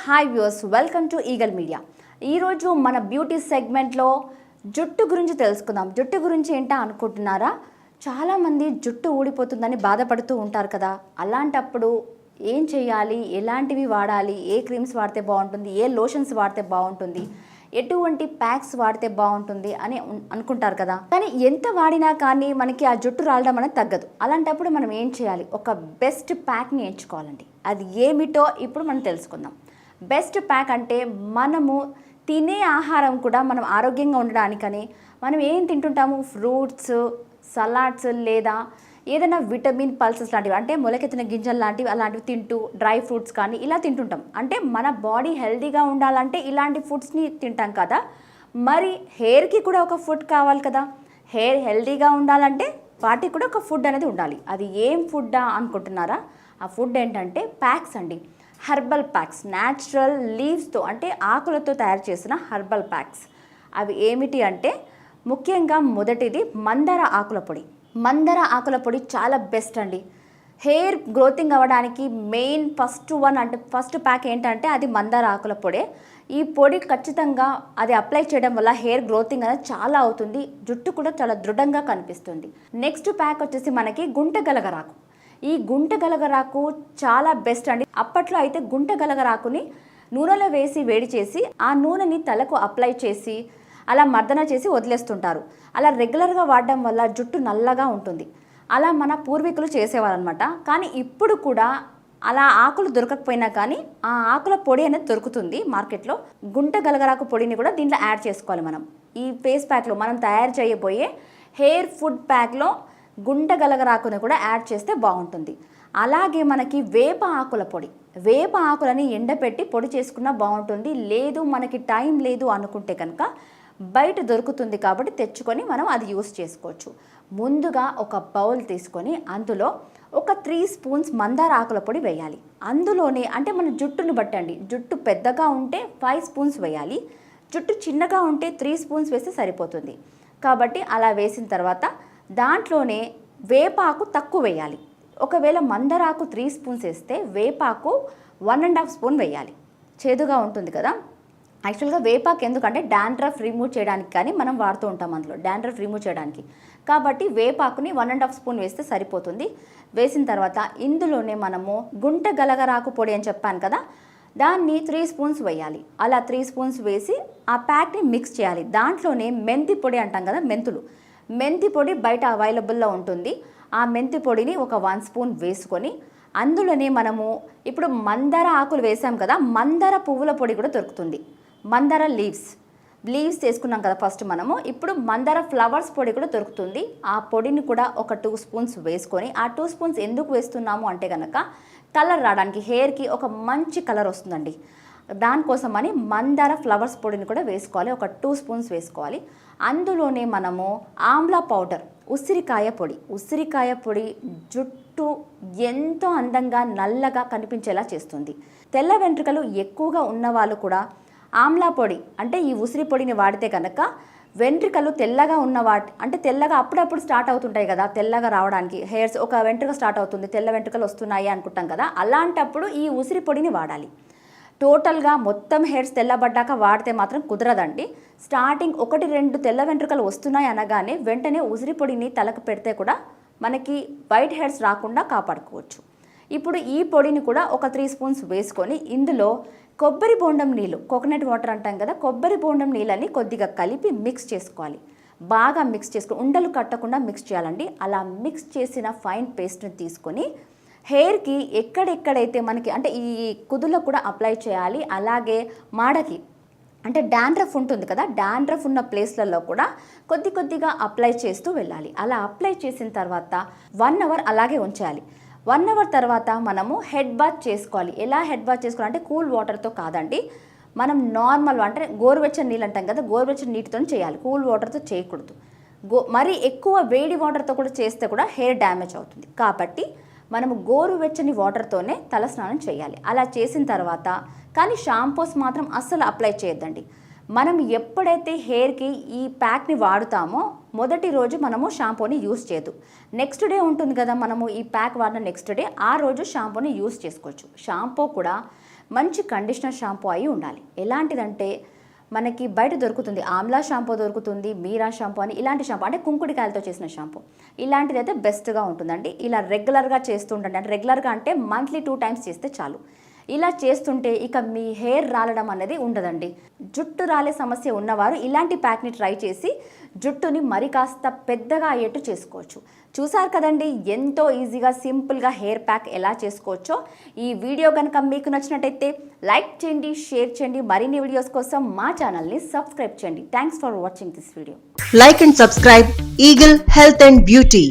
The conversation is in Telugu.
Hi viewers, welcome to eagle media. ఈరోజు మన బ్యూటీ సెగ్మెంట్లో జుట్టు గురించి తెలుసుకుందాం. జుట్టు గురించి ఏంటా అనుకుంటున్నారా? చాలామంది జుట్టు ఊడిపోతుందని బాధపడుతూ ఉంటారు కదా. అలాంటప్పుడు ఏం చేయాలి, ఎలాంటివి వాడాలి, ఏ క్రీమ్స్ వాడితే బాగుంటుంది, ఏ లోషన్స్ వాడితే బాగుంటుంది, ఎటువంటి ప్యాక్స్ వాడితే బాగుంటుంది అని అనుకుంటారు కదా. కానీ ఎంత వాడినా కానీ మనకి ఆ జుట్టు రాలడం అనేది తగ్గదు. అలాంటప్పుడు మనం ఏం చేయాలి? ఒక బెస్ట్ ప్యాక్ని ఎంచుకోవాలండి. అది ఏమిటో ఇప్పుడు మనం తెలుసుకుందాం. బెస్ట్ ప్యాక్ అంటే మనము తినే ఆహారం కూడా మనం ఆరోగ్యంగా ఉండడానికని మనం ఏం తింటుంటాము? ఫ్రూట్స్, సలాడ్స్ లేదా ఏదైనా విటమిన్ పల్సెస్ లాంటివి, అంటే మొలకెత్తిన గింజలు లాంటివి అలాంటివి తింటూ, డ్రై ఫ్రూట్స్ కానీ ఇలా తింటుంటాం. అంటే మన బాడీ హెల్తీగా ఉండాలంటే ఇలాంటి ఫుడ్స్ని తింటాం కదా. మరి హెయిర్కి కూడా ఒక ఫుడ్ కావాలి కదా. హెయిర్ హెల్తీగా ఉండాలంటే వాటికి కూడా ఒక ఫుడ్ అనేది ఉండాలి. అది ఏం ఫుడ్డా అనుకుంటున్నారా? ఆ ఫుడ్ ఏంటంటే ప్యాక్స్ అండి. హెర్బల్ ప్యాక్స్, న్యాచురల్ లీవ్స్తో అంటే ఆకులతో తయారు చేసిన హెర్బల్ ప్యాక్స్. అవి ఏమిటి అంటే ముఖ్యంగా మొదటిది మందార ఆకుల పొడి. మందార ఆకుల పొడి చాలా బెస్ట్ అండి. హెయిర్ గ్రోతింగ్ అవ్వడానికి మెయిన్ ఫస్ట్ ప్యాక్ ఏంటంటే అది మందార ఆకుల పొడే. ఈ పొడి ఖచ్చితంగా అది అప్లై చేయడం వల్ల హెయిర్ గ్రోతింగ్ అనేది చాలా అవుతుంది. జుట్టు కూడా చాలా దృఢంగా కనిపిస్తుంది. నెక్స్ట్ ప్యాక్ వచ్చేసి మనకి గుంట గలగరాకు. ఈ గుంట గలగరాకు చాలా బెస్ట్ అండి. అప్పట్లో అయితే గుంట గలగరాకుని నూనెలో వేసి వేడి చేసి ఆ నూనెని తలకు అప్లై చేసి అలా మర్దన చేసి వదిలేస్తుంటారు. అలా రెగ్యులర్గా వాడడం వల్ల జుట్టు నల్లగా ఉంటుంది. అలా మన పూర్వీకులు చేసేవారనమాట. కానీ ఇప్పుడు కూడా అలా ఆకులు దొరకకపోయినా కానీ ఆ ఆకుల పొడి అనేది దొరుకుతుంది మార్కెట్లో. గుంట గలగరాకు పొడిని కూడా దీంట్లో యాడ్ చేసుకోవాలి మనం. ఈ ఫేస్ ప్యాక్లో మనం తయారు చేయబోయే హెయిర్ ఫుడ్ ప్యాక్లో గుంట గలగరాకుని కూడా యాడ్ చేస్తే బాగుంటుంది. అలాగే మనకి వేప ఆకుల పొడి. వేప ఆకులని ఎండపెట్టి పొడి చేసుకున్నా బాగుంటుంది. లేదు మనకి టైం లేదు అనుకుంటే కనుక బయట దొరుకుతుంది కాబట్టి తెచ్చుకొని మనం అది యూస్ చేసుకోవచ్చు. ముందుగా ఒక బౌల్ తీసుకొని అందులో ఒక 3 స్పూన్స్ మందార ఆకుల పొడి వేయాలి. అందులోనే అంటే మన జుట్టును బట్టండి. జుట్టు పెద్దగా ఉంటే 5 స్పూన్స్ వేయాలి. జుట్టు చిన్నగా ఉంటే 3 స్పూన్స్ వేస్తే సరిపోతుంది. కాబట్టి అలా వేసిన తర్వాత దాంట్లోనే వేపాకు తక్కువ వేయాలి. ఒకవేళ మందారాకు 3 స్పూన్స్ వేస్తే వేపాకు 1.5 స్పూన్ వేయాలి. చేదుగా ఉంటుంది కదా. యాక్చువల్గా వేపాకు ఎందుకంటే డాండ్రఫ్ రిమూవ్ చేయడానికి కానీ మనం వాడుతూ ఉంటాం అందులో, డాండ్రఫ్ రిమూవ్ చేయడానికి. కాబట్టి వేపాకుని 1.5 స్పూన్ వేస్తే సరిపోతుంది. వేసిన తర్వాత ఇందులోనే మనము గుంట గలగరాకు పొడి అని చెప్పాను కదా, దాన్ని 3 స్పూన్స్ వేయాలి. అలా 3 స్పూన్స్ వేసి ఆ ప్యాక్ని మిక్స్ చేయాలి. దాంట్లోనే మెంతి పొడి అంటాం కదా, మెంతి పొడి బయట అవైలబుల్లో ఉంటుంది. ఆ మెంతి పొడిని ఒక 1 స్పూన్ వేసుకొని అందులోనే మనము ఇప్పుడు మందార ఆకులు వేసాం కదా, మందార పువ్వుల పొడి కూడా దొరుకుతుంది. మందార లీవ్స్ తీసుకున్నాం కదా ఫస్ట్ మనము. ఇప్పుడు మందార ఫ్లవర్స్ పొడి కూడా దొరుకుతుంది. ఆ పొడిని కూడా ఒక 2 స్పూన్స్ వేసుకొని, ఆ 2 స్పూన్స్ ఎందుకు వేస్తున్నాము అంటే కనుక కలర్ రావడానికి, హెయిర్కి ఒక మంచి కలర్ వస్తుందండి. దానికోసమని మందార ఫ్లవర్స్ పొడిని కూడా వేసుకోవాలి. ఒక 2 స్పూన్స్ వేసుకోవాలి. అందులోనే మనము ఆమ్లా పౌడర్, ఉసిరికాయ పొడి జుట్టు ఎంతో అందంగా నల్లగా కనిపించేలా చేస్తుంది. తెల్ల వెంట్రుకలు ఎక్కువగా ఉన్నవాళ్ళు కూడా ఆమ్లా పొడి అంటే ఈ ఉసిరి పొడిని వాడితే కనుక వెంట్రుకలు తెల్లగా అంటే తెల్లగా అప్పుడప్పుడు స్టార్ట్ అవుతుంటాయి కదా, తెల్లగా రావడానికి హెయిర్స్ ఒక వెంట్రుక స్టార్ట్ అవుతుంది, తెల్ల వెంట్రుకలు వస్తున్నాయి అనుకుంటాం కదా. అలాంటప్పుడు ఈ ఉసిరి పొడిని వాడాలి. టోటల్గా మొత్తం హెయిర్స్ తెల్లబడ్డాక వాడితే మాత్రం కుదరదండి. స్టార్టింగ్ 1-2 తెల్ల వెంట్రుకలు వస్తున్నాయి అనగానే వెంటనే ఉసిరి పొడిని తలకు పెడితే కూడా మనకి వైట్ హెయిర్స్ రాకుండా కాపాడుకోవచ్చు. ఇప్పుడు ఈ పొడిని కూడా ఒక 3 స్పూన్స్ వేసుకొని ఇందులో కొబ్బరి బోండం నీళ్ళు, కోకోనట్ వాటర్ అంటాం కదా, కొబ్బరి బోండం నీళ్ళని కొద్దిగా కలిపి మిక్స్ చేసుకోవాలి. బాగా మిక్స్ చేసుకొని ఉండలు కట్టకుండా మిక్స్ చేయాలండి. అలా మిక్స్ చేసిన ఫైన్ పేస్ట్ని తీసుకొని హెయిర్కి ఎక్కడెక్కడైతే మనకి అంటే ఈ కుదుల్లో కూడా అప్లై చేయాలి. అలాగే మాడకి అంటే డాండ్రఫ్ ఉంటుంది కదా, డాండ్రఫ్ ఉన్న ప్లేస్లలో కూడా కొద్దిగా అప్లై చేస్తూ వెళ్ళాలి. అలా అప్లై చేసిన తర్వాత 1 అవర్ అలాగే ఉంచాలి. 1 అవర్ తర్వాత మనము హెడ్ బాత్ చేసుకోవాలి. ఎలా హెడ్ బాత్ చేసుకోవాలి అంటే కూల్ వాటర్తో కాదండి, మనం నార్మల్ అంటే గోరువెచ్చని నీళ్ళు అంటాం కదా, గోరువెచ్చని నీటితో చేయాలి. కూల్ వాటర్తో చేయకూడదు. మరి ఎక్కువ వేడి వాటర్తో కూడా చేస్తే కూడా హెయిర్ డ్యామేజ్ అవుతుంది. కాబట్టి మనము గోరువెచ్చని వాటర్తోనే తలస్నానం చేయాలి. అలా చేసిన తర్వాత కానీ షాంపూస్ మాత్రం అస్సలు అప్లై చేయొద్దండి. మనం ఎప్పుడైతే హెయిర్కి ఈ ప్యాక్ని వాడుతామో మొదటి రోజు మనము షాంపూని యూస్ చేయదు. నెక్స్ట్ డే ఉంటుంది కదా, మనము ఈ ప్యాక్ వాడిన నెక్స్ట్ డే ఆ రోజు షాంపూని యూస్ చేసుకోవచ్చు. షాంపూ కూడా మంచి కండిషనర్ షాంపూ అయి ఉండాలి. ఎలాంటిదంటే మనకి బయట దొరుకుతుంది, ఆమ్లా షాంపూ దొరుకుతుంది, మీరా షాంపూ అని, ఇలాంటి షాంపూ అంటే కుంకుడికాయలతో చేసిన షాంపూ, ఇలాంటిది అయితే బెస్ట్గా ఉంటుందండి. ఇలా రెగ్యులర్గా చేస్తుండండి. అంటే రెగ్యులర్గా అంటే మంత్లీ 2 times చేస్తే చాలు. ఇలా చేస్తుంటే ఇక మీ హెయిర్ రాలడం అనేది ఉండదండి. జుట్టు రాలే సమస్య ఉన్నవారు ఇలాంటి ప్యాక్ని ట్రై చేసి జుట్టుని మరి కాస్త పెద్దగా అయ్యేట్టు చేసుకోవచ్చు. చూసారు కదండి, ఎంతో ఈజీగా సింపుల్గా హెయిర్ ప్యాక్ ఎలా చేసుకోవచ్చో. ఈ వీడియో కనుక మీకు నచ్చినట్టయితే లైక్ చేయండి, షేర్ చేయండి. మరిన్ని వీడియోస్ కోసం మా ఛానల్ని సబ్స్క్రైబ్ చేయండి. Thanks for watching this video. Like and subscribe Eagle Health and Beauty.